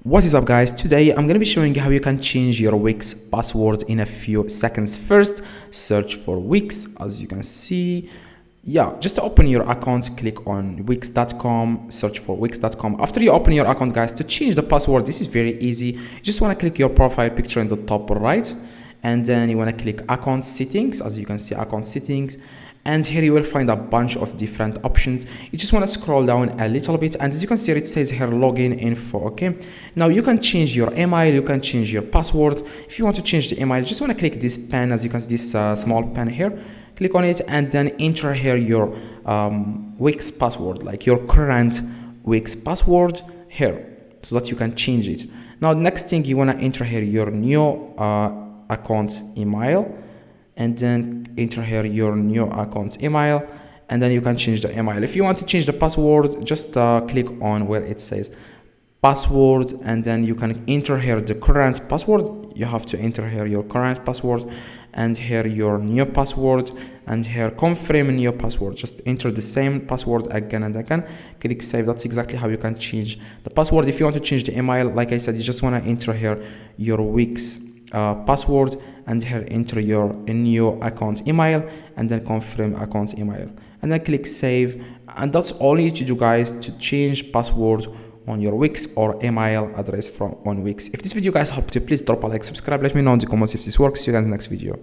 What is up guys, today I'm going to be showing you how you can change your Wix password in a few seconds. First, search for Wix. As you can see, just open your account, click on wix.com, search for wix.com. After you open your account guys, to change the password, this is very easy. You just want to click your profile picture in the top right, and then you want to click account settings. As you can see, account settings, and here you will find a bunch of different options. You just want to scroll down a little bit, and as you can see, it says here login info. Okay, now you can change your email, you can change your password. If you want to change the email, you just want to click this pen. As you can see, this small pen here, click on it and then enter here your Wix password, like your current Wix password here, so that you can change it. Now next thing, you want to enter here your new account email, and then enter here your new account email, and then you can change the email. If you want to change the password, just click on where it says password, and then you can enter here the current password. You have to enter here your current password, and here your new password, and here confirm new password. Just enter the same password again and again, click save. That's exactly how you can change the password. If you want to change the email, like I said, you just want to enter here your Wix password, and here enter your new account email, and then confirm account email, and then click save. And that's all you need to do guys to change password on your Wix or email address from on Wix. If this video guys helped you, please drop a like, subscribe, let me know in the comments if this works. See you guys in the next video.